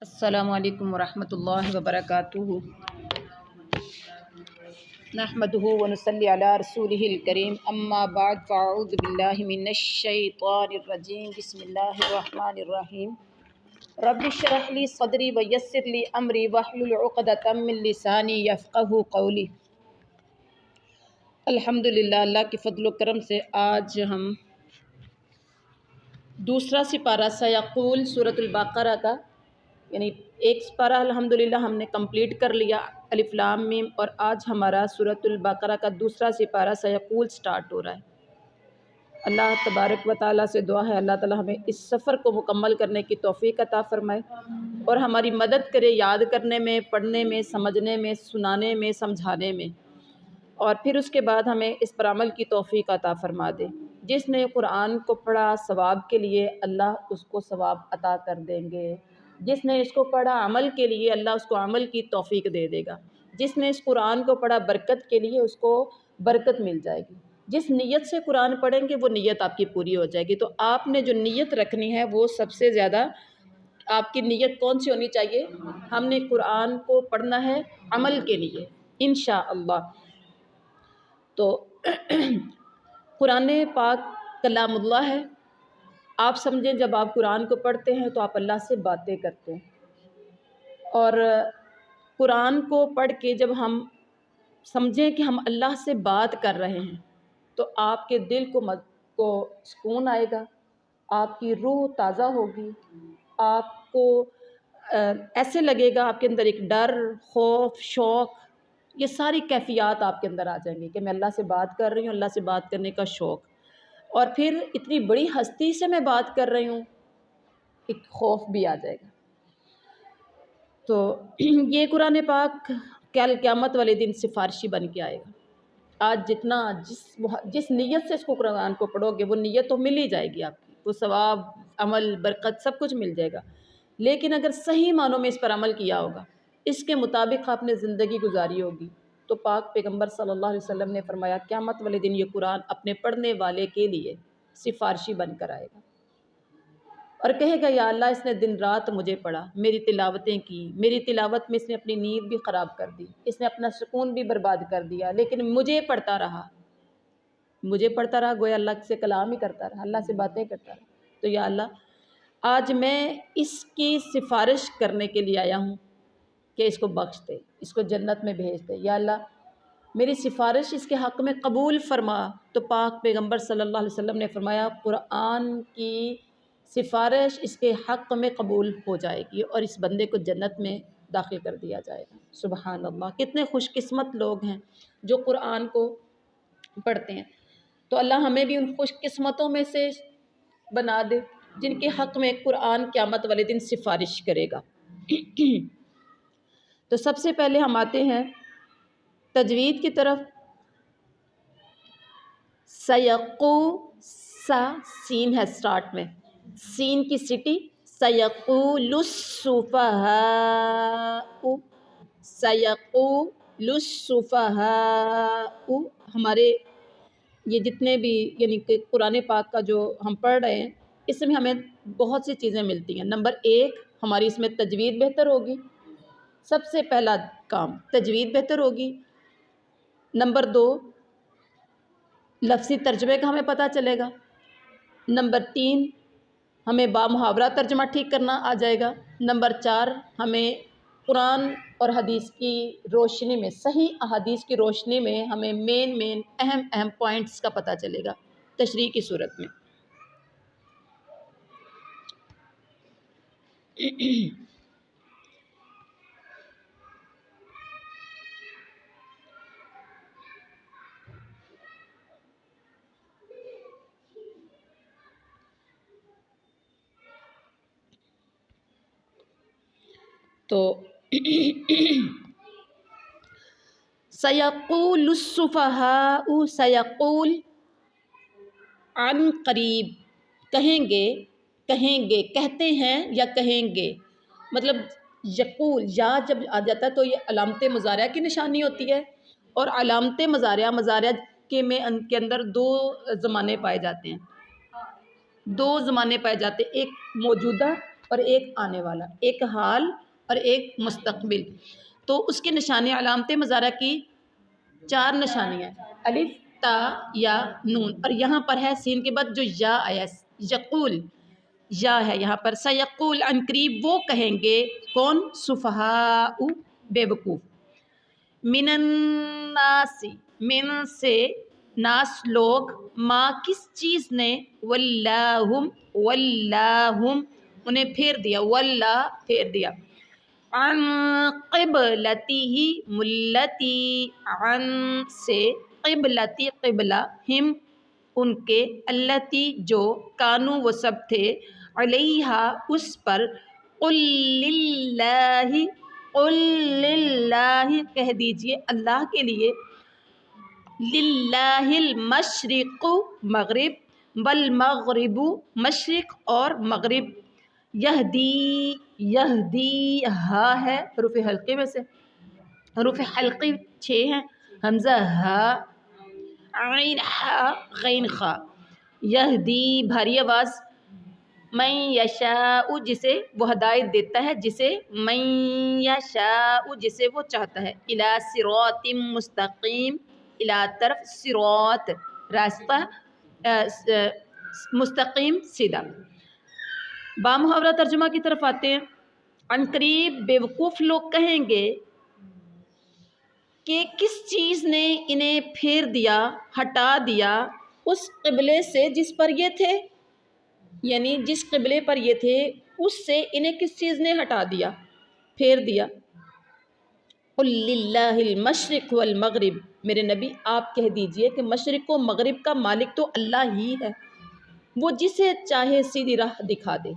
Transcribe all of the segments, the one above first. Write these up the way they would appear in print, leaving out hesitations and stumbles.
السلام علیکم ورحمۃ اللہ وبرکاتہ۔ نحمده ونصلی علی رسولہ الکریم، اما بعد فاعوذ باللہ من الشیطان الرجیم، بسم اللہ الرحمن الرحیم۔ رب اشرح لی صدری ویسر لی امری واحلل عقدۃ من لسانی یفقہوا قولی۔ الحمدللہ، اللہ کے فضل و کرم سے آج ہم دوسرا سپارہ سیقول سورۃ البقرہ کا یعنی ایک سپارہ الحمدللہ ہم نے کمپلیٹ کر لیا الف لام میم، اور آج ہمارا سورۃ البقرہ کا دوسرا سپارہ سیقول سٹارٹ ہو رہا ہے۔ اللہ تبارک و تعالیٰ سے دعا ہے اللہ تعالیٰ ہمیں اس سفر کو مکمل کرنے کی توفیق عطا فرمائے اور ہماری مدد کرے یاد کرنے میں، پڑھنے میں، سمجھنے میں، سنانے میں، سمجھانے میں، اور پھر اس کے بعد ہمیں اس پر عمل کی توفیق عطا فرما دے۔ جس نے قرآن کو پڑھا ثواب کے لیے، اللہ اس کو ثواب عطا کر دیں گے۔ جس نے اس کو پڑھا عمل کے لیے، اللہ اس کو عمل کی توفیق دے دے گا۔ جس نے اس قرآن کو پڑھا برکت کے لیے، اس کو برکت مل جائے گی۔ جس نیت سے قرآن پڑھیں گے وہ نیت آپ کی پوری ہو جائے گی۔ تو آپ نے جو نیت رکھنی ہے وہ سب سے زیادہ آپ کی نیت کون سی ہونی چاہیے؟ ہم نے قرآن کو پڑھنا ہے عمل کے لیے انشاءاللہ۔ تو قرآن پاک کلام اللہ ہے۔ آپ سمجھیں جب آپ قرآن کو پڑھتے ہیں تو آپ اللہ سے باتیں کرتے ہیں، اور قرآن کو پڑھ کے جب ہم سمجھیں کہ ہم اللہ سے بات کر رہے ہیں تو آپ کے دل کو سکون آئے گا، آپ کی روح تازہ ہوگی، آپ کو ایسے لگے گا آپ کے اندر ایک ڈر، خوف، شوق، یہ ساری کیفیات آپ کے اندر آ جائیں گی کہ میں اللہ سے بات کر رہی ہوں، اللہ سے بات کرنے کا شوق، اور پھر اتنی بڑی ہستی سے میں بات کر رہی ہوں، ایک خوف بھی آ جائے گا۔ تو یہ قرآن پاک کل قیامت والے دن سفارشی بن کے آئے گا۔ آج جس نیت سے اس کو قرآن کو پڑھو گے وہ نیت تو مل ہی جائے گی، آپ کی وہ ثواب، عمل، برکت سب کچھ مل جائے گا۔ لیکن اگر صحیح معنوں میں اس پر عمل کیا ہوگا، اس کے مطابق آپ نے زندگی گزاری ہوگی، تو پاک پیغمبر صلی اللہ علیہ وسلم نے فرمایا قیامت والے دن یہ قرآن اپنے پڑھنے والے کے لیے سفارشی بن کر آئے گا اور کہے گا یا اللہ اس نے دن رات مجھے پڑھا، میری تلاوتیں کی، میری تلاوت میں اس نے اپنی نیند بھی خراب کر دی، اس نے اپنا سکون بھی برباد کر دیا، لیکن مجھے پڑھتا رہا، گویا اللہ سے کلام ہی کرتا رہا، اللہ سے باتیں کرتا رہا۔ تو یا اللہ آج میں اس کی سفارش کرنے کے لیے آیا ہوں کہ اس کو بخش دے، اس کو جنت میں بھیج دے، یا اللہ میری سفارش اس کے حق میں قبول فرما۔ تو پاک پیغمبر صلی اللہ علیہ وسلم نے فرمایا قرآن کی سفارش اس کے حق میں قبول ہو جائے گی اور اس بندے کو جنت میں داخل کر دیا جائے گا۔ سبحان اللہ، کتنے خوش قسمت لوگ ہیں جو قرآن کو پڑھتے ہیں۔ تو اللہ ہمیں بھی ان خوش قسمتوں میں سے بنا دے جن کے حق میں قرآن قیامت والے دن سفارش کرے گا۔ تو سب سے پہلے ہم آتے ہیں تجوید کی طرف۔ سیقو، سا سین ہے سٹارٹ میں، سین کی سٹی، سیقول السفہاء، سیقول السفہاء۔ ہمارے یہ جتنے بھی یعنی کہ قرآن پاک کا جو ہم پڑھ رہے ہیں اس میں ہمیں بہت سی چیزیں ملتی ہیں۔ نمبر 1 ہماری اس میں تجوید بہتر ہوگی، سب سے پہلا کام تجوید بہتر ہوگی۔ نمبر 2 لفظی ترجمے کا ہمیں پتہ چلے گا۔ نمبر 3 ہمیں بامحاورہ ترجمہ ٹھیک کرنا آ جائے گا۔ نمبر 4 ہمیں قرآن اور حدیث کی روشنی میں، صحیح احادیث کی روشنی میں ہمیں مین اہم پوائنٹس کا پتہ چلے گا تشریح کی صورت میں۔ تو سیقول السفہاء، سیقول عن قریب، کہیں گے، کہتے ہیں یا کہیں گے، مطلب یقول یا جب آ جاتا ہے تو یہ علامت مضارعہ کی نشانی ہوتی ہے، اور علامت مضارعہ کے اندر 2 زمانے پائے جاتے ہیں، 2 زمانے پائے جاتے ہیں، ایک موجودہ اور ایک آنے والا، ایک حال اور ایک مستقبل۔ تو اس کی نشانی علامت مضارع کی 4 نشانیاں، الف، تا، یا، نون، اور یہاں پر ہے سین کے بعد جو یا آیا، یقول، یا ہے یہاں پر۔ سیقول، عن قریب وہ کہیں گے، کون؟ سفہاء، بے وقوف۔ من الناس، من سے، ناس لوگ، ما کس چیز نے، واللہم، واللہم انہیں پھیر دیا، واللہ پھیر دیا، عن قبلتہ، ملتی، عن سے، قبلتی قبلہ، ہم ان کے، التی جو، کانو وہ سب تھے، علیہا اس پر، قل للہ، قل للہ کہہ دیجئے اللہ کے لیے، للہ المشرق مغرب، والمغرب مشرق اور مغرب، یہدی، یہدی ہا ہے حروف حلقے میں سے، حروف حلقی 6 ہیں، حمزہ ہا، عین ہا، غین خا، یہدی بھاری آواز، من یشاء جسے وہ ہدایت دیتا ہے، جسے، من یشاء جسے وہ چاہتا ہے، الی صراط مستقیم، الی طرف، صراط راستہ، مستقیم سیدھا۔ بامحاورہ ترجمہ کی طرف آتے ہیں۔ عن قریب بے وقوف لوگ کہیں گے کہ کس چیز نے انہیں پھیر دیا، ہٹا دیا اس قبلے سے جس پر یہ تھے، یعنی جس قبلے پر یہ تھے اس سے انہیں کس چیز نے ہٹا دیا، پھیر دیا۔ قل للہ المشرق والمغرب، میرے نبی آپ کہہ دیجئے کہ مشرق و مغرب کا مالک تو اللہ ہی ہے، وہ جسے چاہے سیدھی راہ دکھا دے،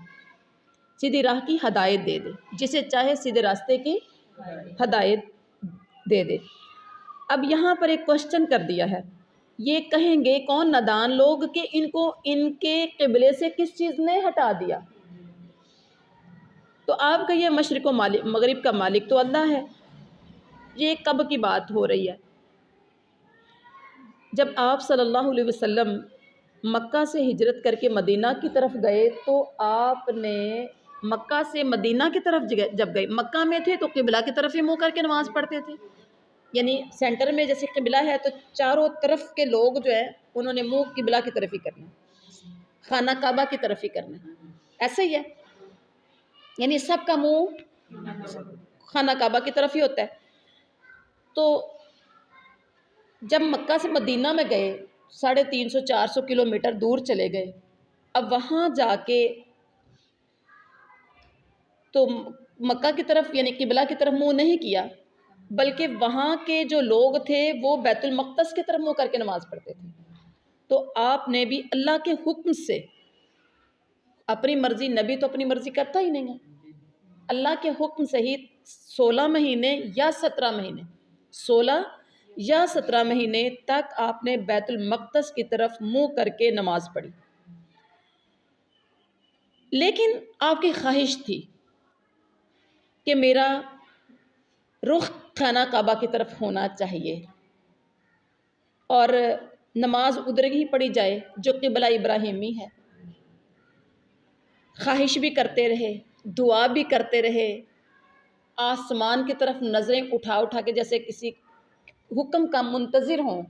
سیدھی راہ کی ہدایت دے دے، جسے چاہے سیدھے راستے کی ہدایت دے دے۔ اب یہاں پر ایک کوشچن کر دیا ہے، یہ کہیں گے کون؟ نادان لوگ، کہ ان کو ان کے قبلے سے کس چیز نے ہٹا دیا؟ تو آپ کہیے مشرق و مغرب کا مالک تو اللہ ہے۔ یہ کب کی بات ہو رہی ہے؟ جب آپ صلی اللہ علیہ وسلم مکہ سے ہجرت کر کے مدینہ کی طرف گئے تو آپ نے مکہ سے مدینہ کی طرف جب گئے، مکہ میں تھے تو قبلہ کی طرف ہی منہ کر کے نماز پڑھتے تھے، یعنی سینٹر میں جیسے قبلہ ہے تو چاروں طرف کے لوگ جو ہے انہوں نے منہ قبلہ کی طرف ہی کرنا، خانہ کعبہ کی طرف ہی کرنا، ایسا ہی ہے، یعنی سب کا منہ خانہ کعبہ کی طرف ہی ہوتا ہے۔ تو جب مکہ سے مدینہ میں گئے 350-400 کلومیٹر دور چلے گئے، اب وہاں جا کے تو مکہ کی طرف یعنی قبلہ کی طرف منہ نہیں کیا، بلکہ وہاں کے جو لوگ تھے وہ بیت المقدس کی طرف منہ کر کے نماز پڑھتے تھے۔ تو آپ نے بھی اللہ کے حکم سے، اپنی مرضی، نبی تو اپنی مرضی کرتا ہی نہیں ہے، اللہ کے حکم سے ہی 16 مہینے یا 17 مہینے، 16 یا 17 مہینے تک آپ نے بیت المقدس کی طرف منہ کر کے نماز پڑھی، لیکن آپ کی خواہش تھی کہ میرا رخ خانہ کعبہ کی طرف ہونا چاہیے اور نماز ادھر ہی پڑھی جائے جو قبلہ ابراہیمی ہے۔ خواہش بھی کرتے رہے، دعا بھی کرتے رہے، آسمان کی طرف نظریں اٹھا اٹھا کے جیسے کسی حکم کا منتظر ہوں،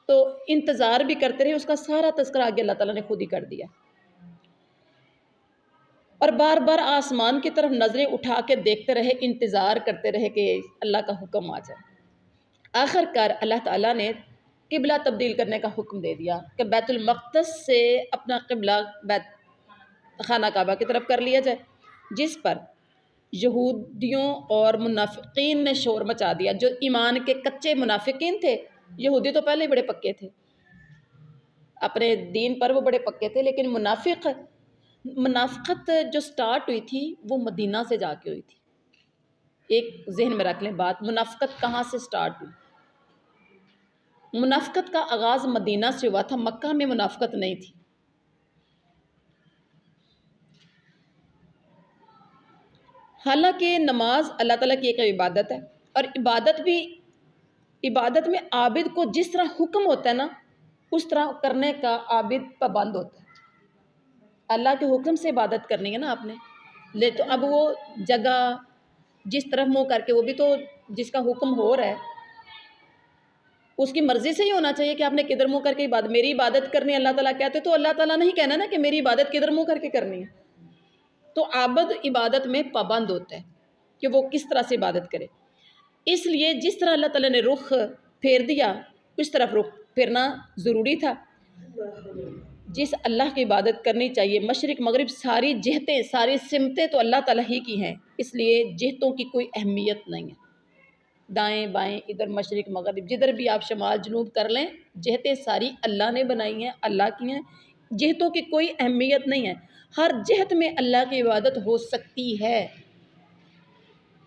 تو انتظار بھی کرتے رہے، اس کا سارا تذکرہ آگے اللہ تعالیٰ نے خود ہی کر دیا، اور بار بار آسمان کی طرف نظریں اٹھا کے دیکھتے رہے، انتظار کرتے رہے کہ اللہ کا حکم آ جائے۔ آخر کار اللہ تعالیٰ نے قبلہ تبدیل کرنے کا حکم دے دیا کہ بیت المقدس سے اپنا قبلہ خانہ کعبہ کی طرف کر لیا جائے، جس پر یہودیوں اور منافقین نے شور مچا دیا۔ جو ایمان کے کچے منافقین تھے، یہودی تو پہلے ہی بڑے پکے تھے، اپنے دین پر وہ بڑے پکے تھے، لیکن منافقت جو سٹارٹ ہوئی تھی وہ مدینہ سے جا کے ہوئی تھی۔ ایک ذہن میں رکھ لیں بات، منافقت کہاں سے سٹارٹ ہوئی؟ منافقت کا آغاز مدینہ سے ہوا تھا، مکہ میں منافقت نہیں تھی۔ حالانکہ نماز اللہ تعالیٰ کی ایک عبادت ہے، اور عبادت میں عابد کو جس طرح حکم ہوتا ہے نا، اس طرح کرنے کا عابد پابند ہوتا ہے۔ اللہ کے حکم سے عبادت کرنی ہے نا آپ نے، لے تو اب وہ جگہ جس طرف منہ کر کے، وہ بھی تو جس کا حکم ہو رہا ہے اس کی مرضی سے ہی ہونا چاہیے کہ آپ نے کدھر منہ کر کے عبادت، میری عبادت کرنی ہے اللہ تعالیٰ کہتے تو اللہ تعالیٰ نہیں کہنا نا کہ میری عبادت کدھر منہ کر کے کرنی ہے. تو عابد عبادت میں پابند ہوتا ہے کہ وہ کس طرح سے عبادت کرے. اس لیے جس طرح اللہ تعالیٰ نے رخ پھیر دیا اس طرف رخ پھیرنا ضروری تھا. جس اللہ کی عبادت کرنی چاہیے، مشرق مغرب ساری جہتیں ساری سمتیں تو اللہ تعالیٰ ہی کی ہیں، اس لیے جہتوں کی کوئی اہمیت نہیں ہے. دائیں بائیں ادھر مشرق مغرب جدھر بھی آپ شمال جنوب کر لیں، جہتیں ساری اللہ نے بنائی ہیں، اللہ کی ہیں. جہتوں کی کوئی اہمیت نہیں ہے، ہر جہت میں اللہ کی عبادت ہو سکتی ہے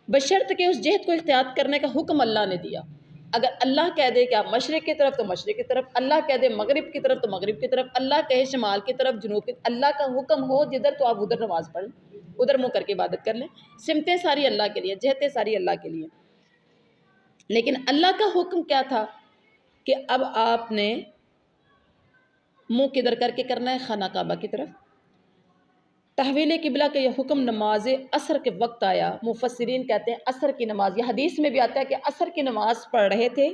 بشرط کہ اس جہت کو اختیار کرنے کا حکم اللہ نے دیا. اگر اللہ کہہ دے کہ آپ مشرق کی طرف تو مشرق کی طرف، اللہ کہہ دے مغرب کی طرف تو مغرب کی طرف، اللہ کہے شمال کی طرف جنوب کی، اللہ کا حکم ہو جدھر تو آپ ادھر نماز پڑھ لیں، ادھر منہ کر کے عبادت کر لیں. سمتیں ساری اللہ کے لیے، جہتیں ساری اللہ کے لیے. لیکن اللہ کا حکم کیا تھا کہ اب آپ نے منہ کدھر کر کے کرنا ہے؟ خانہ کعبہ کی طرف. تحویل قبلہ کا یہ حکم نماز عصر کے وقت آیا. مفسرین کہتے ہیں عصر کی نماز، یہ حدیث میں بھی آتا ہے کہ عصر کی نماز پڑھ رہے تھے،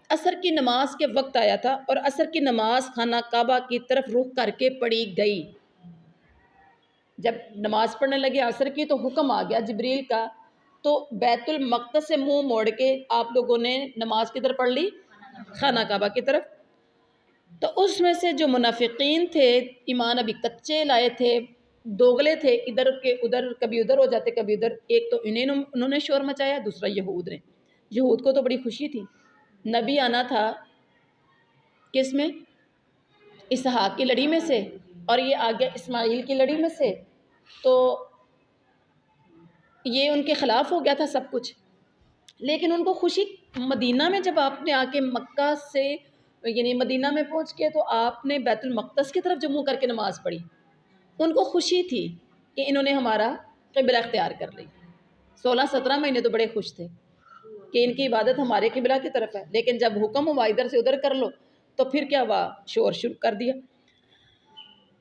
عصر کی نماز کے وقت آیا تھا اور عصر کی نماز خانہ کعبہ کی طرف رخ کر کے پڑھی گئی. جب نماز پڑھنے لگے عصر کی تو حکم آ گیا جبریل کا، تو بیت المقدس سے منہ موڑ کے آپ لوگوں نے نماز کدھر پڑھ لی؟ خانہ کعبہ کی طرف. تو اس میں سے جو منافقین تھے، ایمان ابھی کچے لائے تھے، دوغلے تھے، ادھر کے ادھر، کبھی ادھر ہو جاتے کبھی ادھر. ایک تو انہوں نے شور مچایا، دوسرا یہود نے. یہود کو تو بڑی خوشی تھی، نبی آنا تھا کس میں؟ اسحاق کی لڑی میں سے، اور یہ آ گیا اسماعیل کی لڑی میں سے، تو یہ ان کے خلاف ہو گیا تھا سب کچھ. لیکن ان کو خوشی، مدینہ میں جب آپ نے آ کے مکہ سے یعنی مدینہ میں پہنچ کے تو آپ نے بیت المقدس کی طرف جو منہ کر کے نماز پڑھی، ان کو خوشی تھی کہ انہوں نے ہمارا قبلہ اختیار کر لی. 16-17 مہینے تو بڑے خوش تھے کہ ان کی عبادت ہمارے قبلہ کی طرف ہے. لیکن جب حکم ہوا ادھر سے ادھر کر لو تو پھر کیا ہوا؟ شور شروع کر دیا.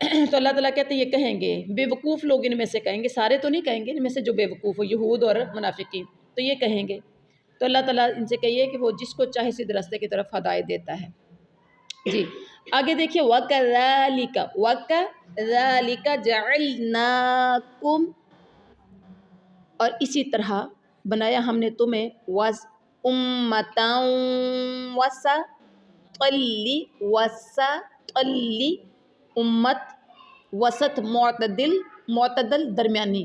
تو اللہ تعالیٰ کہتے ہیں یہ کہیں گے بے وقوف لوگ، ان میں سے کہیں گے، سارے تو نہیں کہیں گے، ان میں سے جو بے وقوف ہو یہود اور منافقین تو یہ کہیں گے. تو اللہ تعالیٰ ان سے کہیے کہ وہ جس کو چاہے سیدھے راستے کی طرف ہدایت دیتا ہے. جی آگے دیکھیے وَكَذَلِكَ جَعَلْنَاكُمْ، اور اسی طرح بنایا ہم نے تمہیں أُمَّةً وسطلی امت، وسط معتدل درمیانی.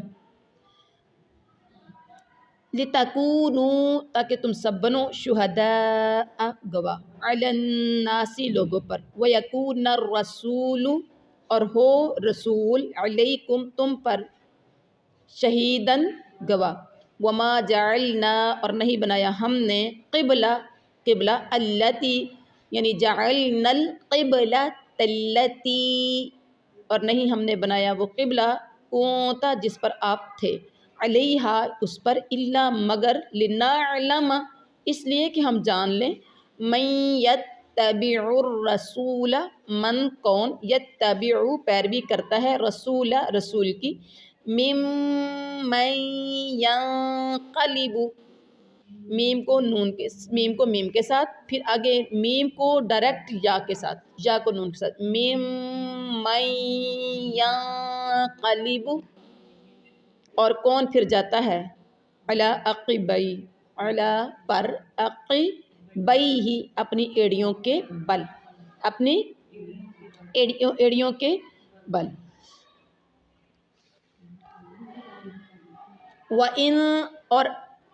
لِتَكُونُوا، تاکہ تم سب بنو، شہداء گواہ، علی الناس لوگوں پر، وَيَكُونَ الرَّسُولُ اور ہو رسول، علیکم تم پر، شہیداً گواہ. وَمَا جَعَلْنَا اور نہیں بنایا ہم نے، قبلہ التی یعنی جعلنا القبلۃ التی، اور نہیں ہم نے بنایا وہ قبلہ کونتا جس پر آپ تھے، علیہا اس پر، الا مگر، لنعلم اس لیے کہ ہم جان لیں، من یتبع الرسول من کون، یتبع پیروی کرتا ہے، رسول رسول کی، ممن ینقلب، میم کو میم کے ساتھ، پھر آگے میم کو ڈائریکٹ یا کے ساتھ، یا کو نون کے ساتھ، ممن ینقلب، اور کون پھر جاتا ہے، علی عقبی، علی پر، عقبیہ اپنی ایڑیوں کے بل، اپنی ایڑیوں کے بل. وَإِن اور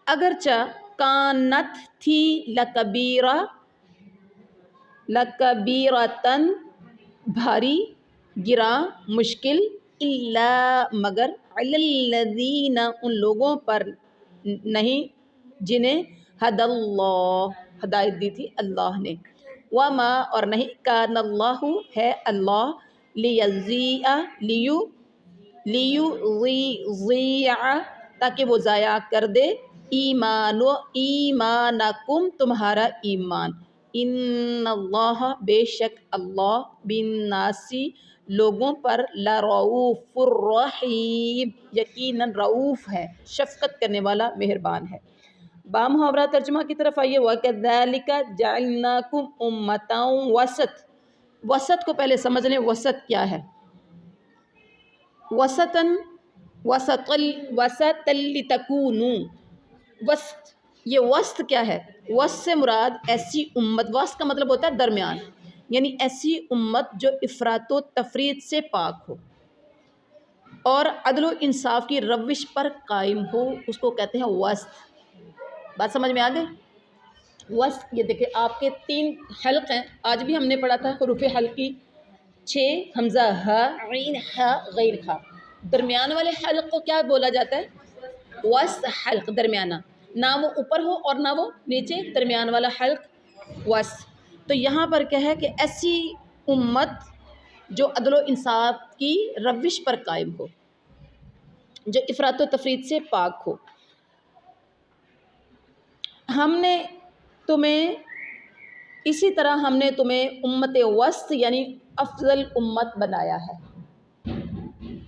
اگرچہ، کانت تھی، لکبیرۃً بھاری، گراں، مشکل، الا مگر، علی الذین ان لوگوں پر نہیں جنہیں ہدی اللہ ہدایت دی تھی اللہ نے. وما اور نہیں، کان اللہ ہے اللہ، لیضیع تاکہ وہ ضائع کر دے، ایمانکم تمہارا ایمان. ان اللہ بے شک اللہ، بالناس لوگوں پر لرؤوف الرحیم یقیناً رؤوف ہے، شفقت کرنے والا، مہربان ہے۔ بامحاورہ ترجمہ کی طرف آئیے۔ وَكَذَلِكَ جَعَلْنَاكُمْ أُمَّةً وسط، وسط کو پہلے سمجھ لیں، وسط کیا ہے؟ وسطاً وسطاً لِتَكُونُوا، وسط، یہ وسط کیا ہے؟ وسط سے مراد ایسی امت، وسط کا مطلب ہوتا ہے درمیان، یعنی ایسی امت جو افراط و تفریط سے پاک ہو اور عدل و انصاف کی روش پر قائم ہو، اس کو کہتے ہیں وسط۔ بات سمجھ میں آ گئی؟ وسط، یہ دیکھیں آپ کے 3 حلق ہیں، آج بھی ہم نے پڑھا تھا حروف حلقی 6، حمزہ ہ، عین ح، غین خا۔ درمیان والے حلق کو کیا بولا جاتا ہے؟ وسط حلق، درمیانہ، نہ وہ اوپر ہو اور نہ وہ نیچے، درمیان والا حلق وسط۔ تو یہاں پر کیا ہے کہ ایسی امت جو عدل و انصاف کی روش پر قائم ہو، جو افراط و تفریط سے پاک ہو۔ ہم نے تمہیں اسی طرح ہم نے تمہیں امت وسط یعنی افضل امت بنایا ہے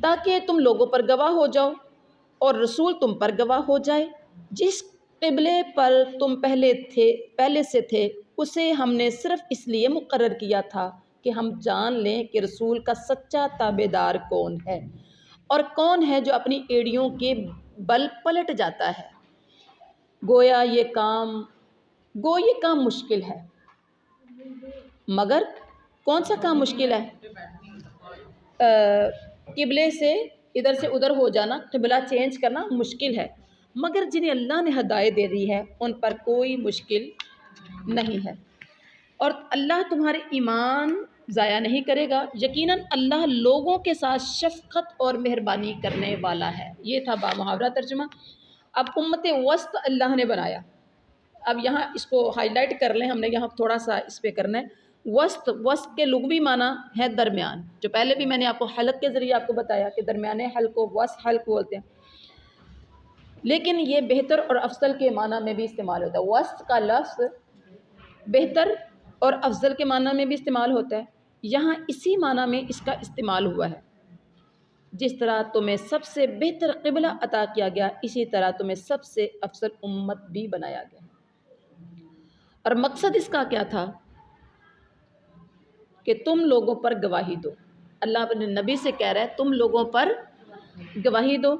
تاکہ تم لوگوں پر گواہ ہو جاؤ اور رسول تم پر گواہ ہو جائے۔ جس قبلے پر تم پہلے سے تھے اسے ہم نے صرف اس لیے مقرر کیا تھا کہ ہم جان لیں کہ رسول کا سچا تابع دار کون ہے اور کون ہے جو اپنی ایڑیوں کے بل پلٹ جاتا ہے۔ گویا یہ کام مشکل ہے، مگر کون سا کام مشکل ہے؟ قبلے سے ادھر سے ادھر ہو جانا، قبلہ چینج کرنا مشکل ہے، مگر جنہیں اللہ نے ہدایت دے دی ہے ان پر کوئی مشکل نہیں ہے، اور اللہ تمہارے ایمان ضائع نہیں کرے گا، یقیناً اللہ لوگوں کے ساتھ شفقت اور مہربانی کرنے والا ہے۔ یہ تھا بامحاورہ ترجمہ۔ اب امت وسط اللہ نے بنایا، اب یہاں اس کو ہائی لائٹ کر لیں، ہم نے یہاں تھوڑا سا اس پہ کرنا ہے۔ وسط کے لغوی معنی ہے درمیان، جو پہلے بھی میں نے آپ کو حلق کے ذریعے آپ کو بتایا کہ درمیانے حلق کو وسط حلق بولتے ہیں، لیکن یہ بہتر اور افضل کے معنی میں بھی استعمال ہوتا ہے۔ وسط کا لفظ بہتر اور افضل کے معنی میں بھی استعمال ہوتا ہے، یہاں اسی معنی میں اس کا استعمال ہوا ہے۔ جس طرح تمہیں سب سے بہتر قبلہ عطا کیا گیا، اسی طرح تمہیں سب سے افضل امت بھی بنایا گیا۔ اور مقصد اس کا کیا تھا؟ کہ تم لوگوں پر گواہی دو۔ اللہ اپنے نبی سے کہہ رہا ہے تم لوگوں پر گواہی دو،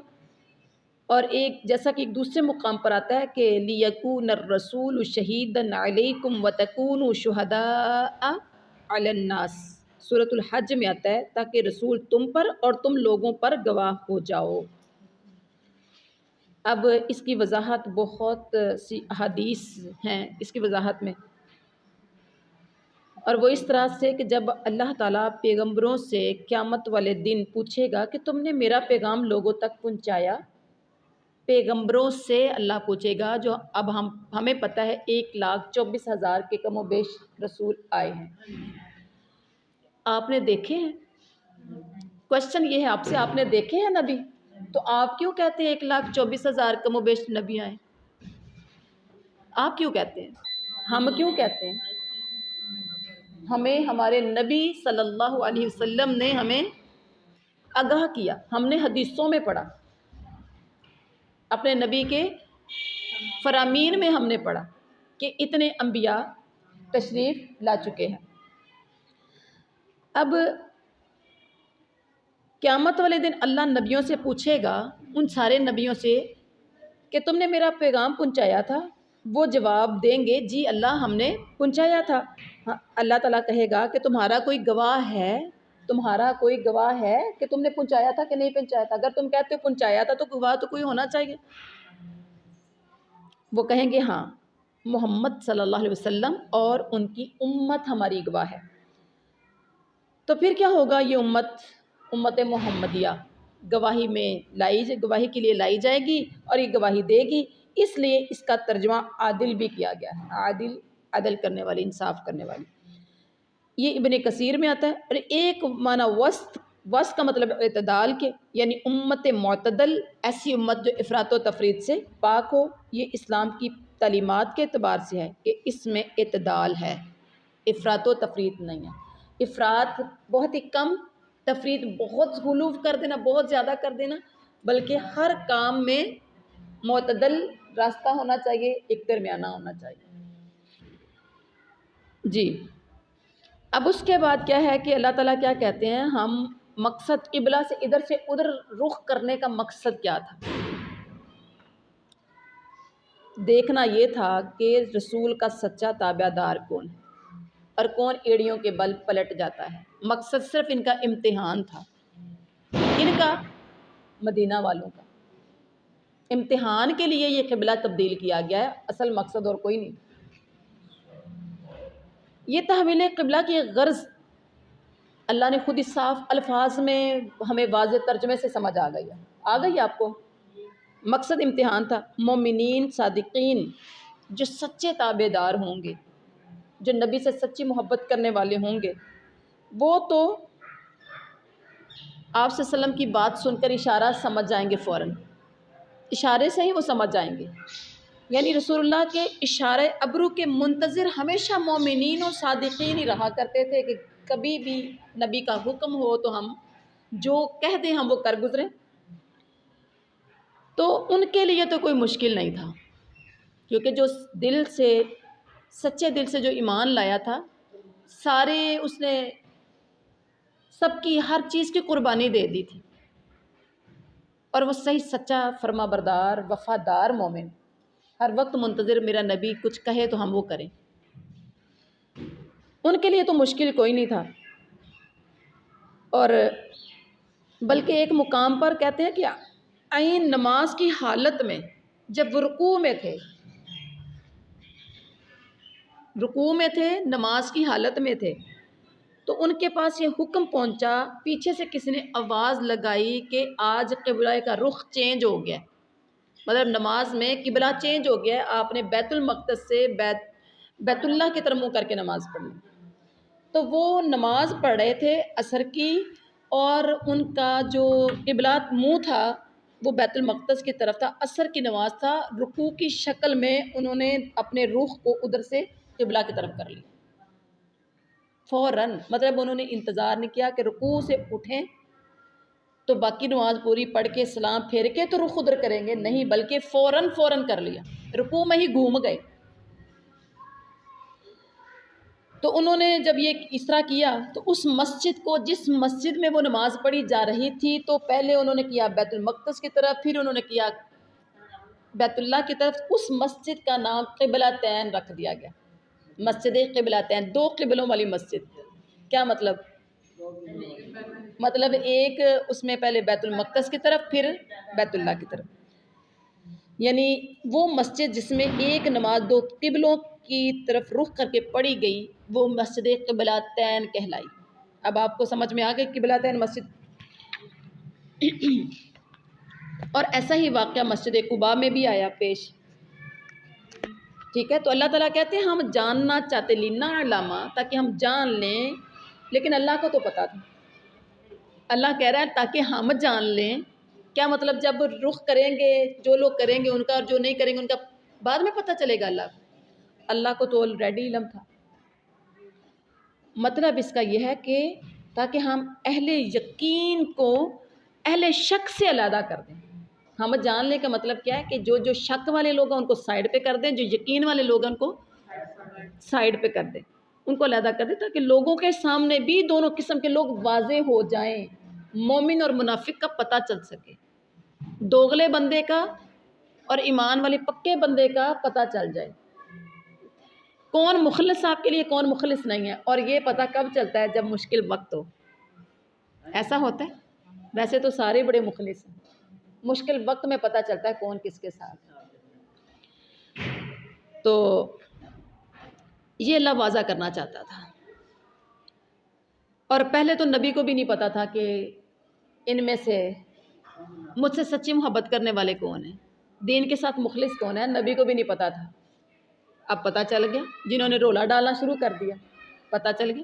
اور جیسا کہ ایک دوسرے مقام پر آتا ہے کہ لِيَكُونَ الرَّسُولُ شَهِيدًا عَلَيْكُمْ وَتَكُونُوا شُهَدَاءَ عَلَى النَّاسِ، سورۃ الحج میں آتا ہے تاکہ رسول تم پر اور تم لوگوں پر گواہ ہو جاؤ۔ اب اس کی وضاحت بہت سی احادیث ہیں اس کی وضاحت میں، اور وہ اس طرح سے کہ جب اللہ تعالیٰ پیغمبروں سے قیامت والے دن پوچھے گا کہ تم نے میرا پیغام لوگوں تک پہنچایا، پیغمبروں سے اللہ پوچھے گا، جو اب ہمیں پتہ ہے 1,24,000 کے کم و بیش رسول آئے ہیں، آپ نے دیکھے ہیں؟ کوشچن یہ ہے آپ سے، آپ نے دیکھے ہیں نبی؟ تو آپ کیوں کہتے ہیں 1,24,000 کم و بیش نبی آئے؟ آپ کیوں کہتے ہیں؟ ہم کیوں کہتے ہیں؟ ہمیں ہمارے نبی صلی اللہ علیہ وسلم نے ہمیں آگاہ کیا، ہم نے حدیثوں میں پڑھا، اپنے نبی کے فرامین میں ہم نے پڑھا کہ اتنے انبیاء تشریف لا چکے ہیں۔ اب قیامت والے دن اللہ نبیوں سے پوچھے گا، ان سارے نبیوں سے، کہ تم نے میرا پیغام پہنچایا تھا؟ وہ جواب دیں گے جی اللہ ہم نے پہنچایا تھا۔ اللہ تعالیٰ کہے گا کہ تمہارا کوئی گواہ ہے کہ تم نے پہنچایا تھا کہ نہیں پہنچایا تھا؟ اگر تم کہتے ہو پہنچایا تھا تو گواہ تو کوئی ہونا چاہیے۔ وہ کہیں گے ہاں محمد صلی اللہ علیہ وسلم اور ان کی امت ہماری گواہ ہے۔ تو پھر کیا ہوگا؟ یہ امت محمدیہ گواہی کے لیے لائی جائے گی اور یہ گواہی دے گی، اس لیے اس کا ترجمہ عادل بھی کیا گیا ہے، عدل کرنے والی، انصاف کرنے والی۔ یہ ابن کثیر میں آتا ہے۔ اور ایک معنی وسط کا مطلب اعتدال کے، یعنی امت معتدل، ایسی امت جو افراط و تفریط سے پاک ہو۔ یہ اسلام کی تعلیمات کے اعتبار سے ہے کہ اس میں اعتدال ہے، افراط و تفریط نہیں ہے۔ افراط بہت ہی کم، تفریط بہت غلو کر دینا، بہت زیادہ کر دینا، بلکہ ہر کام میں معتدل راستہ ہونا چاہیے، ایک درمیانہ ہونا چاہیے۔ جی، اب اس کے بعد کیا ہے کہ اللہ تعالیٰ کیا کہتے ہیں، ہم مقصد قبلہ سے ادھر رخ کرنے کا مقصد کیا تھا؟ دیکھنا یہ تھا کہ رسول کا سچا تابع دار کون ہے اور کون ایڑیوں کے بل پلٹ جاتا ہے۔ مقصد صرف ان کا امتحان تھا، ان کا، مدینہ والوں کا امتحان کے لیے یہ قبلہ تبدیل کیا گیا ہے، اصل مقصد اور کوئی نہیں۔ یہ تحویل قبلہ کی غرض اللہ نے خود ہی صاف الفاظ میں ہمیں واضح ترجمے سے سمجھ آ گئی آپ کو۔ مقصد امتحان تھا، مومنین صادقین جو سچے تابع دار ہوں گے، جو نبی سے سچی محبت کرنے والے ہوں گے، وہ تو آپ صلی اللہ علیہ وسلم کی بات سن کر اشارہ سمجھ جائیں گے، فوراً اشارے سے ہی وہ سمجھ جائیں گے۔ یعنی رسول اللہ کے اشارے ابرو کے منتظر ہمیشہ مومنین و صادقین ہی رہا کرتے تھے کہ کبھی بھی نبی کا حکم ہو تو ہم جو کہہ دیں ہم وہ کر گزریں۔ تو ان کے لیے تو کوئی مشکل نہیں تھا، کیونکہ جو دل سے، سچے دل سے جو ایمان لایا تھا، سارے اس نے سب کی ہر چیز کی قربانی دے دی تھی، اور وہ صحیح سچا فرما بردار وفادار مومن، ہر وقت منتظر میرا نبی کچھ کہے تو ہم وہ کریں۔ ان کے لیے تو مشکل کوئی نہیں تھا، اور بلکہ ایک مقام پر کہتے ہیں کہ عین نماز کی حالت میں جب وہ رکوع میں تھے، نماز کی حالت میں تھے، تو ان کے پاس یہ حکم پہنچا، پیچھے سے کسی نے آواز لگائی کہ آج قبلہ کا رخ چینج ہو گیا، مطلب نماز میں قبلہ چینج ہو گیا، آپ نے بیت المقدس سے بیت اللہ کی طرف منہ کر کے نماز پڑھنی۔ تو وہ نماز پڑھ رہے تھے عصر کی، اور ان کا جو قبلہ منہ تھا وہ بیت المقدس کی طرف تھا، عصر کی نماز تھا، رکوع کی شکل میں انہوں نے اپنے رخ کو ادھر سے قبلہ کی طرف کر لیا فوراً، مطلب انہوں نے انتظار نہیں کیا کہ رکوع سے اٹھیں تو باقی نماز پوری پڑھ کے سلام پھیر کے تو رخ ادھر کریں گے، نہیں، بلکہ فوراً کر لیا، رکوع میں ہی گھوم گئے۔ تو انہوں نے جب یہ اس طرح کیا تو اس مسجد کو، جس مسجد میں وہ نماز پڑھی جا رہی تھی، تو پہلے انہوں نے کیا بیت المقدس کی طرف، پھر انہوں نے کیا بیت اللہ کی طرف، اس مسجد کا نام قبلتین رکھ دیا گیا، مسجد قبلتین، دو قبلوں والی مسجد۔ کیا مطلب ایک اس میں پہلے بیت المقدس کی طرف، پھر بیت اللہ کی طرف، یعنی وہ مسجد جس میں ایک نماز دو قبلوں کی طرف رخ کر کے پڑھی گئی، وہ مسجد قبلتین کہلائی۔ اب آپ کو سمجھ میں آ گئی قبلتین مسجد۔ اور ایسا ہی واقعہ مسجد قباء میں بھی آیا پیش، ٹھیک ہے۔ تو اللہ تعالیٰ کہتے ہیں ہم جاننا چاہتے، لینا علامہ، تاکہ ہم جان لیں، لیکن اللہ کو تو پتا تھا۔ اللہ کہہ رہا ہے تاکہ ہم جان لیں، کیا مطلب جب رخ کریں گے، جو لوگ کریں گے ان کا اور جو نہیں کریں گے ان کا بعد میں پتہ چلے گا اللہ کو تو آلریڈی علم تھا۔ مطلب اس کا یہ ہے کہ تاکہ ہم اہل یقین کو اہل شک سے علیحدہ کر دیں۔ ہم جان لیں کا مطلب کیا ہے کہ جو شک والے لوگ ہیں ان کو سائڈ پہ کر دیں، جو یقین والے لوگ ہیں ان کو سائڈ پہ کر دیں، ان کو علیحدہ کر دیں، تاکہ لوگوں کے سامنے بھی دونوں قسم کے لوگ واضح ہو جائیں، مومن اور منافق کا پتہ چل سکے، دوغلے بندے کا اور ایمان والے پکے بندے کا پتہ چل جائے، کون مخلص آپ کے لیے کون مخلص نہیں ہے۔ اور یہ پتہ کب چلتا ہے؟ جب مشکل وقت ہو، ایسا ہوتا ہے؟ ویسے تو سارے بڑے مخلص ہیں، مشکل وقت میں پتہ چلتا ہے کون کس کے ساتھ۔ تو یہ اللہ واضح کرنا چاہتا تھا، اور پہلے تو نبی کو بھی نہیں پتا تھا کہ ان میں سے مجھ سے سچی محبت کرنے والے کون ہیں، دین کے ساتھ مخلص کون ہے، نبی کو بھی نہیں پتا تھا۔ اب پتہ چل گیا، جنہوں نے رولا ڈالنا شروع کر دیا، پتہ چل گیا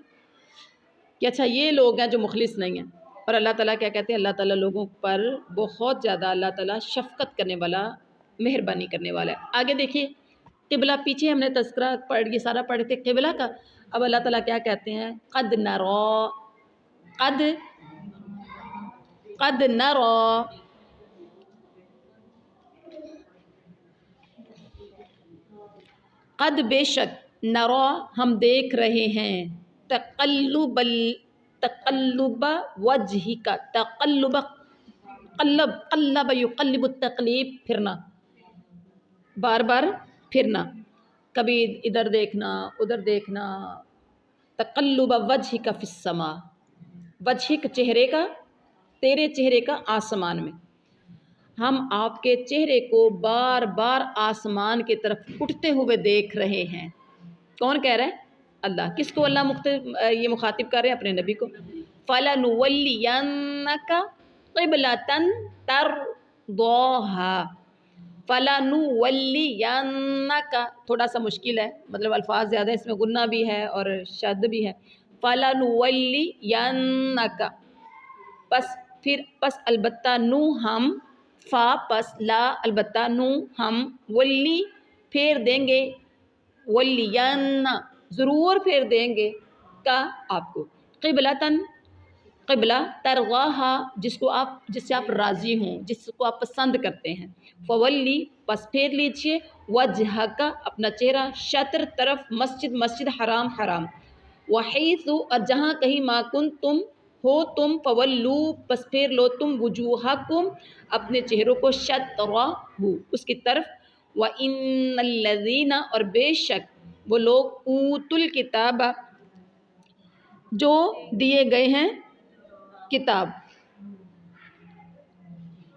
کہ اچھا یہ لوگ ہیں جو مخلص نہیں ہیں۔ اور اللہ تعالیٰ کیا کہتے ہیں؟ اللہ تعالیٰ لوگوں پر بہت زیادہ، اللہ تعالیٰ شفقت کرنے والا، مہربانی کرنے والا ہے۔ آگے دیکھیے، قبلہ، پیچھے ہم نے تذکرہ یہ سارا پڑھے تھے قبلہ کا، اب اللہ تعالیٰ کیا کہتے ہیں؟ قد نرا، قد قد نرى، قد بے شک، نرا ہم دیکھ رہے ہیں، تقلب وجہ کا، تقلب قلب یقلب التقلیب، پھرنا، بار بار پھرنا، کبھی ادھر دیکھنا ادھر دیکھنا، تقلب وجہ کا فی السماء، وجہ کا چہرے کا، تیرے چہرے کا آسمان میں، ہم آپ کے چہرے کو بار بار آسمان کی طرف اٹھتے ہوئے دیکھ رہے ہیں۔ کون کہہ رہا ہے؟ اللہ۔ کس کو اللہ یہ مخاطب کر رہے ہیں؟ اپنے نبی کو۔ فَلَنُوَلِّيَنَّكَ قِبْلَةً تَرْضَاهَا، فَلَنُوَلِّيَنَّكَ تھوڑا سا مشکل ہے، مطلب الفاظ زیادہ ہے، اس میں غنہ بھی ہے اور شد بھی ہے۔ فَلَنُوَلِّيَنَّكَ، پس البتہ نو ہم، فا پس لا البتہ نو ہم، ولی پھیر دیں گے، ولینا ضرور پھیر دیں گے، کا آپ کو، قبلتاً قبلہ، ترغاہا جس سے آپ راضی ہوں، جس کو آپ پسند کرتے ہیں، فولی پس پھیر لیجئے، وجہ کا اپنا چہرہ، شطر طرف، مسجد حرام، وحیث اور جہاں کہیں ما کنتم ہو تم، فولو پس پھیر لو تم، وجوہکم اپنے چہروں کو، شطرہ اس کی طرف، وَإِنَّ الَّذِينَ اور بے شک وہ لوگ، اوتوا الکتاب جو دیے گئے ہیں کتاب،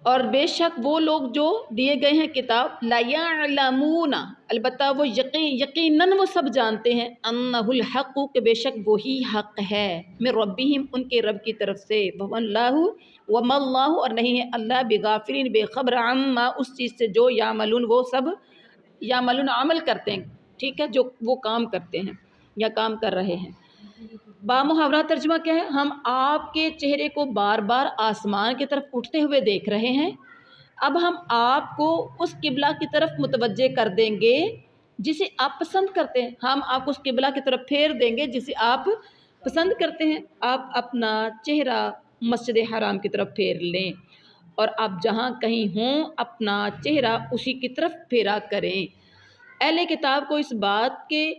اور بے شک وہ لوگ جو دیے گئے ہیں کتاب، لَيَعْلَمُونَ البتہ وہ یقیناً وہ سب جانتے ہیں، أَنَّهُ الْحَقُّ کہ بے شک وہی حق ہے، من ربہم ان کے رب کی طرف سے، وَمَا اللَّهُ اور نہیں ہے اللہ، بِغَافِلٍ بے خبر، عَمَّا اس چیز سے جو یعملون وہ سب یعملون عمل کرتے ہیں، ٹھیک ہے، جو وہ کام کرتے ہیں یا کام کر رہے ہیں۔ بامحاورہ ترجمہ کیا ہے؟ ہم آپ کے چہرے کو بار بار آسمان کی طرف اٹھتے ہوئے دیکھ رہے ہیں، اب ہم آپ کو اس قبلہ کی طرف متوجہ کر دیں گے جسے آپ پسند کرتے ہیں، ہم آپ کو اس قبلہ کی طرف پھیر دیں گے جسے آپ پسند کرتے ہیں، آپ اپنا چہرہ مسجد حرام کی طرف پھیر لیں، اور آپ جہاں کہیں ہوں اپنا چہرہ اسی کی طرف پھیرا کریں۔ اہل کتاب کو اس بات کے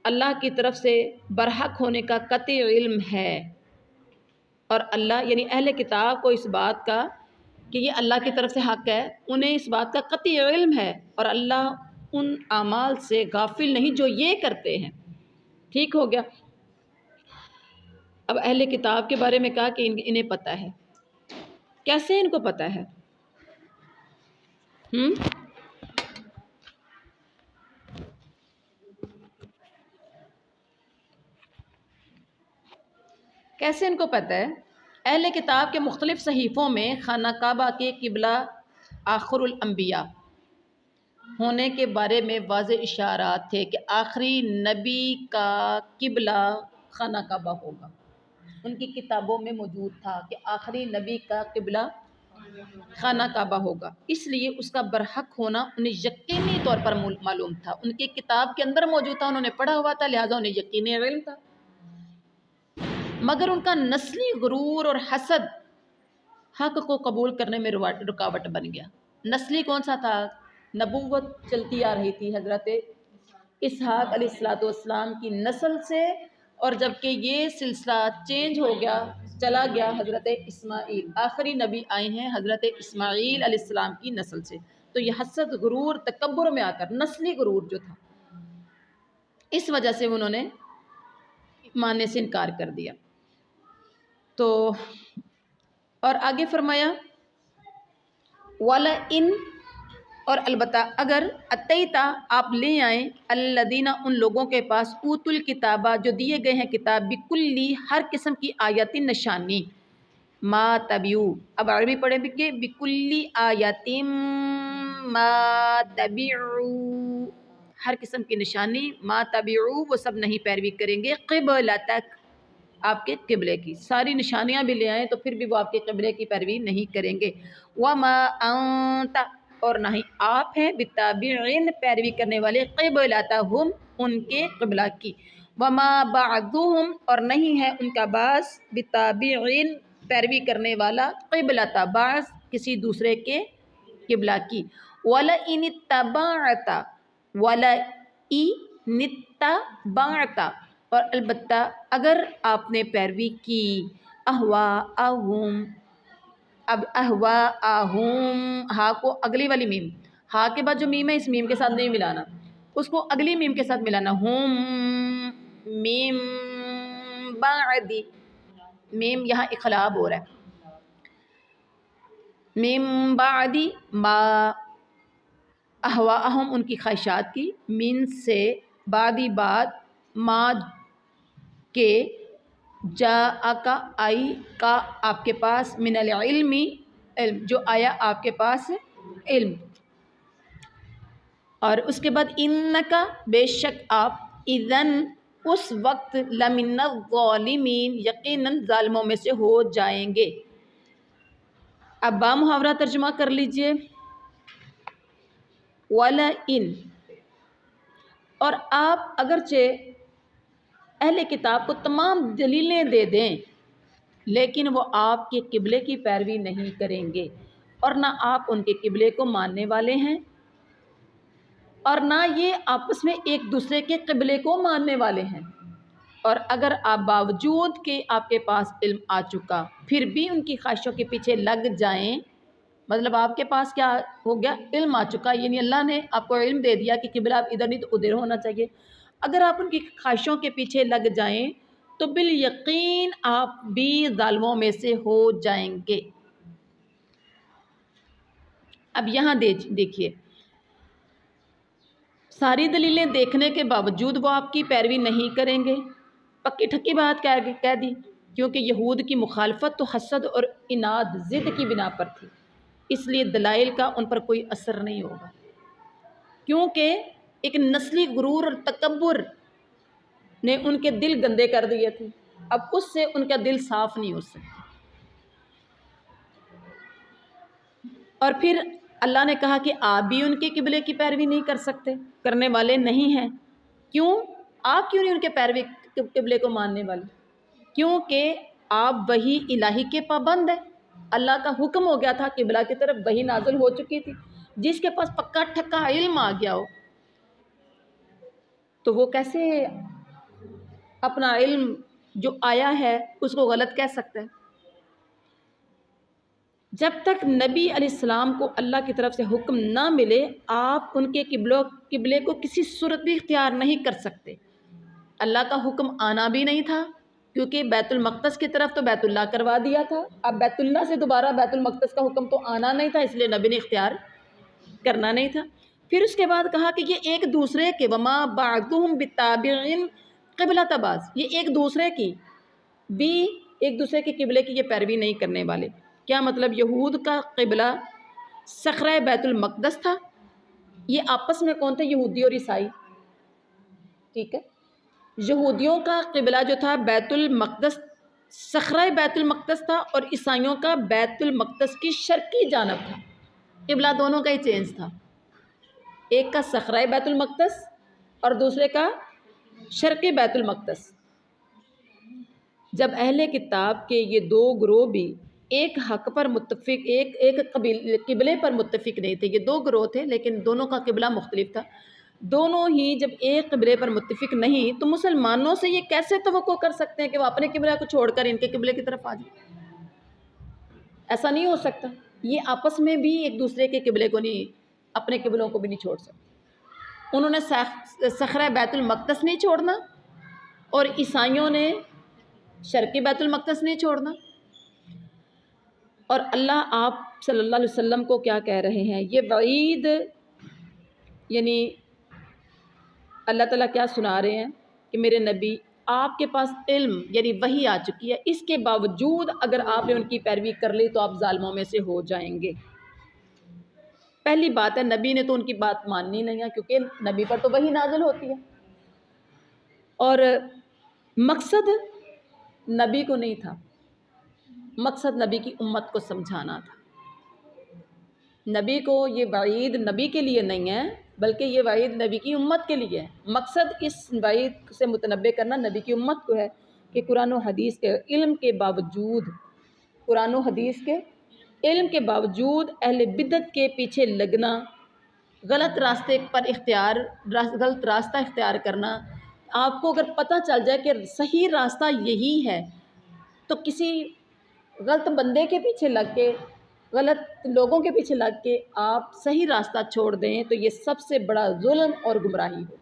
اللہ کی طرف سے برحق ہونے کا قطعی علم ہے، اور اللہ یعنی اہل کتاب کو اس بات کا کہ یہ اللہ کی طرف سے حق ہے، انہیں اس بات کا قطعی علم ہے، اور اللہ ان اعمال سے غافل نہیں جو یہ کرتے ہیں۔ ٹھیک ہو گیا؟ اب اہل کتاب کے بارے میں کہا کہ انہیں پتہ ہے، کیسے ان کو پتہ ہے؟ کیسے ان کو پتہ ہے؟ اہل کتاب کے مختلف صحیفوں میں خانہ کعبہ کے قبلہ آخر الانبیاء ہونے کے بارے میں واضح اشارات تھے کہ آخری نبی کا قبلہ خانہ کعبہ ہوگا، ان کی کتابوں میں موجود تھا کہ آخری نبی کا قبلہ خانہ کعبہ ہوگا، اس لیے اس کا برحق ہونا انہیں یقینی طور پر معلوم تھا، ان کی کتاب کے اندر موجود تھا، انہوں نے پڑھا ہوا تھا، لہٰذا انہیں یقینی علم تھا، مگر ان کا نسلی غرور اور حسد حق کو قبول کرنے میں رکاوٹ بن گیا۔ نسلی کون سا تھا؟ نبوت چلتی آ رہی تھی حضرت اسحاق علیہ السلام کی نسل سے، اور جب کہ یہ سلسلہ چینج ہو گیا، چلا گیا حضرت اسماعیل، آخری نبی آئے ہیں حضرت اسماعیل علیہ السلام کی نسل سے، تو یہ حسد غرور تکبر میں آ کر نسلی غرور جو تھا، اس وجہ سے انہوں نے ماننے سے انکار کر دیا۔ تو اور آگے فرمایا وَلَئِن اور البتہ اگر اتیتا آپ لے آئیں الذین ان لوگوں کے پاس اوتوا الکتابہ جو دیے گئے ہیں کتاب بکلی ہر قسم کی آیاتی نشانی ما تبعوا اب عربی پڑھیں کہ بکلی آیاتی ما تبعوا ہر قسم کی نشانی ما تبعوا وہ سب نہیں پیروی کریں گے قبلتک آپ کے قبلے کی، ساری نشانیاں بھی لے آئیں تو پھر بھی وہ آپ کے قبلے کی پیروی نہیں کریں گے، وما انت اور نہ ہی آپ ہیں بتابعین پیروی کرنے والے قبلتہم ان کے قبلہ کی، وما بعضهم اور نہیں ہے ان کا بعض بتابعین پیروی کرنے والا قبلۃ بعض کسی دوسرے کے قبلہ کی، وَلَئِنِ اتَّبَعْتَ وَلَئِنِ اتَّبَعْتَ اور البتہ اگر آپ نے پیروی کی اہواءہم، اب اہواءہم ہا کو اگلی والی میم، ہا کے بعد جو میم ہے اس میم کے ساتھ نہیں ملانا، اس کو اگلی میم کے ساتھ ملانا، ہم میم بعدی، میم یہاں اخلاب ہو رہا ہے، میم بعدی ما اہواءہم ان کی خواہشات کی، من سے بعدی بعد ما کے جاءکا آئی کا آپ کے پاس من العلم علم جو آیا آپ کے پاس علم، اور اس کے بعد انکا بے شک آپ اذن اس وقت لمن الظالمین یقیناً ظالموں میں سے ہو جائیں گے۔ اب با محاورہ ترجمہ کر لیجئے، وَلَئِن اور آپ اگرچہ اہل کتاب کو تمام دلیلیں دے دیں لیکن وہ آپ کے قبلے کی پیروی نہیں کریں گے، اور نہ آپ ان کے قبلے کو ماننے والے ہیں اور نہ یہ آپس میں ایک دوسرے کے قبلے کو ماننے والے ہیں، اور اگر آپ باوجود کہ آپ کے پاس علم آ چکا پھر بھی ان کی خواہشوں کے پیچھے لگ جائیں، مطلب آپ کے پاس کیا ہو گیا، علم آ چکا، یعنی اللہ نے آپ کو علم دے دیا کہ قبلہ آپ ادھر نہیں تو ادھر ہونا چاہیے، اگر آپ ان کی خواہشوں کے پیچھے لگ جائیں تو بالیقین آپ بھی ظالموں میں سے ہو جائیں گے۔ اب یہاں دیکھیے، ساری دلیلیں دیکھنے کے باوجود وہ آپ کی پیروی نہیں کریں گے، پکی ٹھکی بات کہہ دی، کیونکہ یہود کی مخالفت تو حسد اور عناد ضد کی بنا پر تھی، اس لیے دلائل کا ان پر کوئی اثر نہیں ہوگا، کیونکہ ایک نسلی غرور اور تکبر نے ان کے دل گندے کر دیے تھے، اب اس سے ان کا دل صاف نہیں ہو سکتا۔ اور پھر اللہ نے کہا کہ آپ بھی ان کے قبلے کی پیروی نہیں کر سکتے، کرنے والے نہیں ہیں، کیوں؟ آپ کیوں نہیں ان کے پیروی قبلے کو ماننے والے؟ کیونکہ آپ وحی الہی کے پابند ہیں، اللہ کا حکم ہو گیا تھا، قبلہ کی طرف وحی نازل ہو چکی تھی، جس کے پاس پکا ٹھکا علم آ گیا ہو تو وہ کیسے اپنا علم جو آیا ہے اس کو غلط کہہ سکتا ہے؟ جب تک نبی علیہ السلام کو اللہ کی طرف سے حکم نہ ملے آپ ان کے قبلے کو کسی صورت بھی اختیار نہیں کر سکتے۔ اللہ کا حکم آنا بھی نہیں تھا کیونکہ بیت المقدس کی طرف تو بیت اللہ کروا دیا تھا، اب بیت اللہ سے دوبارہ بیت المقدس کا حکم تو آنا نہیں تھا، اس لیے نبی نے اختیار کرنا نہیں تھا۔ پھر اس کے بعد کہا کہ یہ ایک دوسرے کے وما بعضهم بتابع قبلۃ بعض، یہ ایک دوسرے کی بھی ایک دوسرے کے قبلے کی یہ پیروی نہیں کرنے والے۔ کیا مطلب؟ یہود کا قبلہ صخرہ بیت المقدس تھا، یہ آپس میں کون تھے؟ یہودی اور عیسائی، ٹھیک ہے؟ یہودیوں کا قبلہ جو تھا بیت المقدس، صخرہ بیت المقدس تھا، اور عیسائیوں کا بیت المقدس کی شرقی جانب تھا، قبلہ دونوں کا ہی چینج تھا، ایک کا صخرہ بیت المقدس اور دوسرے کا شرقی بیت المقدس۔ جب اہل کتاب کے یہ دو گروہ بھی ایک حق پر متفق، ایک قبلے پر متفق نہیں تھے، یہ دو گروہ تھے لیکن دونوں کا قبلہ مختلف تھا، دونوں ہی جب ایک قبلے پر متفق نہیں تو مسلمانوں سے یہ کیسے توقع کر سکتے ہیں کہ وہ اپنے قبلہ کو چھوڑ کر ان کے قبلے کی طرف آ جائیں؟ ایسا نہیں ہو سکتا، یہ آپس میں بھی ایک دوسرے کے قبلے کو نہیں، اپنے قبلوں کو بھی نہیں چھوڑ سکتے۔ انہوں نے صخرہ بیت المقدس نہیں چھوڑنا اور عیسائیوں نے شرقی بیت المقدس نہیں چھوڑنا۔ اور اللہ آپ صلی اللہ علیہ وسلم کو کیا کہہ رہے ہیں؟ یہ وعید، یعنی اللہ تعالیٰ کیا سنا رہے ہیں کہ میرے نبی آپ کے پاس علم یعنی وحی آ چکی ہے، اس کے باوجود اگر آپ نے ان کی پیروی کر لی تو آپ ظالموں میں سے ہو جائیں گے۔ پہلی بات ہے نبی نے تو ان کی بات ماننی نہیں ہے کیونکہ نبی پر تو وحی نازل ہوتی ہے، اور مقصد نبی کو نہیں تھا، مقصد نبی کی امت کو سمجھانا تھا۔ نبی کو یہ وعید نبی کے لیے نہیں ہے بلکہ یہ وعید نبی کی امت کے لیے ہے، مقصد اس وعید سے متنبع کرنا نبی کی امت کو ہے کہ قرآن و حدیث کے علم کے باوجود قرآن و حدیث کے علم کے باوجود اہل بدعت کے پیچھے لگنا، غلط راستہ اختیار کرنا. آپ کو اگر پتہ چل جائے کہ صحیح راستہ یہی ہے تو کسی غلط بندے کے پیچھے لگ کے، غلط لوگوں کے پیچھے لگ کے آپ صحیح راستہ چھوڑ دیں تو یہ سب سے بڑا ظلم اور گمراہی ہو.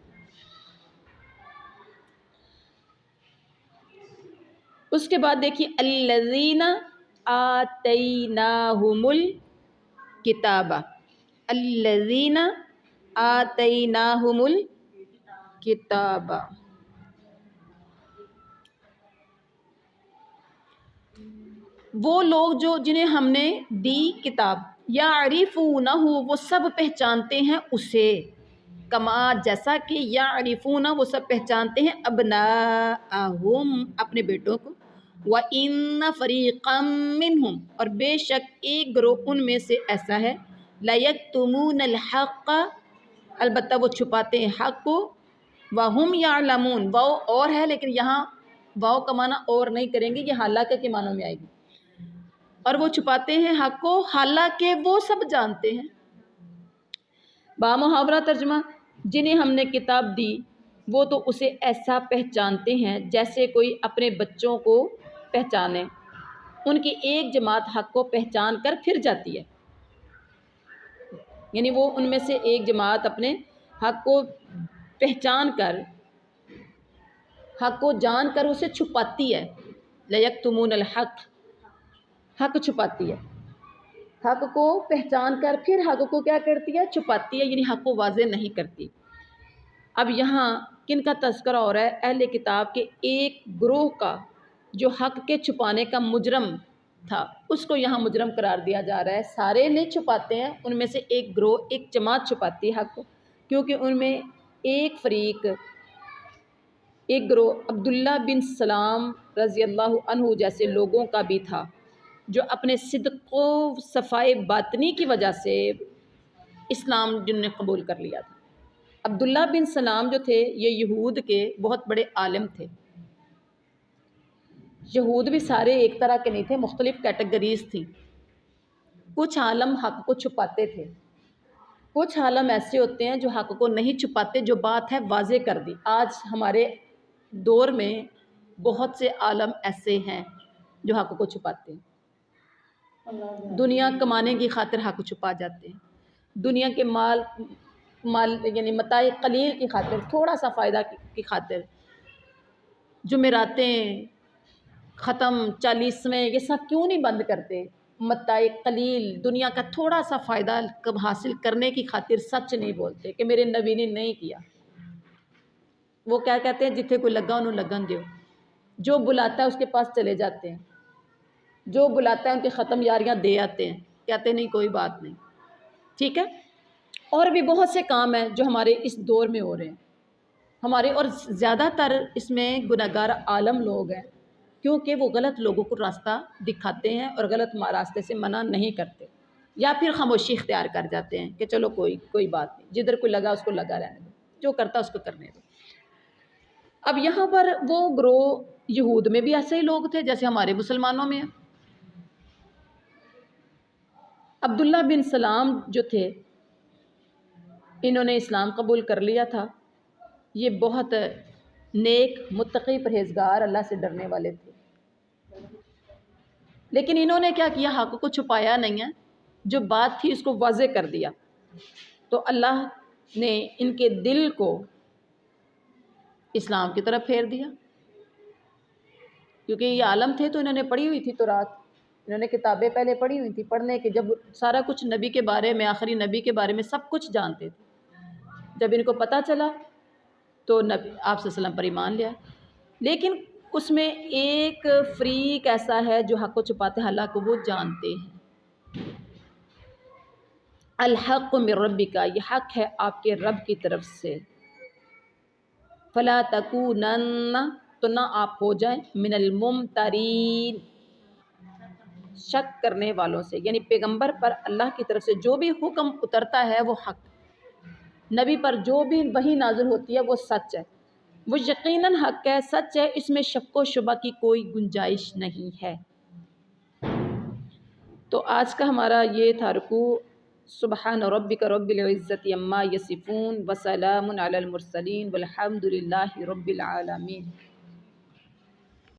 اس کے بعد دیکھیے الذین آتیناہم الکتاب، الذین آتیناہم الکتاب، وہ لوگ جنہیں ہم نے دی کتاب، یعرفونہ وہ سب پہچانتے ہیں اسے، کما جیسا کہ یعرفونہ وہ سب پہچانتے ہیں ابناءہم اپنے بیٹوں کو، وَإِنَّ فَرِيقًا مِّنْهُمْ اور بے شک ایک گروہ ان میں سے ایسا ہے، لَيَكْتُمُونَ الْحَقَّ البتہ وہ چھپاتے ہیں حق کو، وَهُمْ يَعْلَمُونَ واو اور ہے لیکن یہاں واو کا معنی اور نہیں کریں گے، یہ حالانکہ کے معنوں میں آئے گی، اور وہ چھپاتے ہیں حق کو حالانکہ وہ سب جانتے ہیں. بامحاورہ ترجمہ، جنہیں ہم نے کتاب دی وہ تو اسے ایسا پہچانتے ہیں جیسے کوئی اپنے بچوں کو پہچانے. ان کی ایک جماعت حق کو پہچان کر پھر جاتی ہے، یعنی وہ ان میں سے ایک جماعت اپنے حق کو پہچان کر، حق کو جان کر اسے چھپاتی ہے. لیکتمون الحق، حق چھپاتی ہے، حق کو پہچان کر پھر حق کو کیا کرتی ہے؟ چھپاتی ہے، یعنی حق کو واضح نہیں کرتی. اب یہاں کن کا تذکرہ ہو رہا ہے؟ اہل کتاب کے ایک گروہ کا جو حق کے چھپانے کا مجرم تھا، اس کو یہاں مجرم قرار دیا جا رہا ہے. سارے نہیں چھپاتے ہیں، ان میں سے ایک گروہ، ایک جماعت چھپاتی ہے حق کو، کیونکہ ان میں ایک فریق، ایک گروہ عبداللہ بن سلام رضی اللہ عنہ جیسے لوگوں کا بھی تھا جو اپنے صدق و صفائے باطنی کی وجہ سے اسلام جن نے قبول کر لیا تھا. عبداللہ بن سلام جو تھے یہ یہود کے بہت بڑے عالم تھے. یہود بھی سارے ایک طرح کے نہیں تھے، مختلف کیٹیگریز تھیں. کچھ عالم حق کو چھپاتے تھے، کچھ عالم ایسے ہوتے ہیں جو حق کو نہیں چھپاتے، جو بات ہے واضح کر دی. آج ہمارے دور میں بہت سے عالم ایسے ہیں جو حق کو چھپاتے ہیں، دنیا کمانے کی خاطر حق چھپا جاتے ہیں، دنیا کے مال یعنی متاع قلیل کی خاطر، تھوڑا سا فائدہ کی خاطر جمعراتیں ختم، 40ویں یہ سب کیوں نہیں بند کرتے؟ متاع قلیل، دنیا کا تھوڑا سا فائدہ حاصل کرنے کی خاطر سچ نہیں بولتے کہ میرے نبی نے نہیں کیا. وہ کیا کہتے ہیں؟ جتھے کوئی لگا انہوں لگن دیو، جو بلاتا ہے اس کے پاس چلے جاتے ہیں، جو بلاتا ہے ان کے ختم یاریاں دے آتے ہیں، کہتے نہیں کوئی بات نہیں. ٹھیک ہے، اور بھی بہت سے کام ہیں جو ہمارے اس دور میں ہو رہے ہیں ہمارے، اور زیادہ تر اس میں گنہگار عالم لوگ ہیں، کیونکہ وہ غلط لوگوں کو راستہ دکھاتے ہیں اور غلط راستے سے منع نہیں کرتے، یا پھر خاموشی اختیار کر جاتے ہیں کہ چلو کوئی بات نہیں، جدھر کوئی لگا اس کو لگا رہنے دو، جو کرتا اس کو کرنے دو. اب یہاں پر وہ گروہ یہود میں بھی ایسے ہی لوگ تھے جیسے ہمارے مسلمانوں میں ہیں. عبداللہ بن سلام جو تھے انہوں نے اسلام قبول کر لیا تھا. یہ بہت نیک، متقی، پرہیزگار، اللہ سے ڈرنے والے تھے، لیکن انہوں نے کیا کیا؟ حق کو چھپایا نہیں ہے، جو بات تھی اس کو واضح کر دیا. تو اللہ نے ان کے دل کو اسلام کی طرف پھیر دیا، کیونکہ یہ عالم تھے تو انہوں نے پڑھی ہوئی تھی تورات، انہوں نے کتابیں پہلے پڑھی ہوئی تھی، پڑھنے کے جب سارا کچھ نبی کے بارے میں، آخری نبی کے بارے میں سب کچھ جانتے تھے. جب ان کو پتہ چلا تو نبی آپ صلی اللہ علیہ وسلم پر ایمان لیا. لیکن اس میں ایک فریق ایسا ہے جو حق کو چھپاتے ہیں حالانکہ وہ جانتے ہیں. الحق من ربک، یہ حق ہے آپ کے رب کی طرف سے. فلا تکونن، تو نہ آپ ہو جائیں، من الممترین، شک کرنے والوں سے. یعنی پیغمبر پر اللہ کی طرف سے جو بھی حکم اترتا ہے وہ حق، نبی پر جو بھی وحی نازل ہوتی ہے وہ سچ ہے، وہ یقیناً حق ہے، سچ ہے، اس میں شک و شبہ کی کوئی گنجائش نہیں ہے. تو آج کا ہمارا یہ تھا رکوع، سبحان ربک رب العزت عما یصفون وسلام علی المرسلین والحمد للہ رب العالمین۔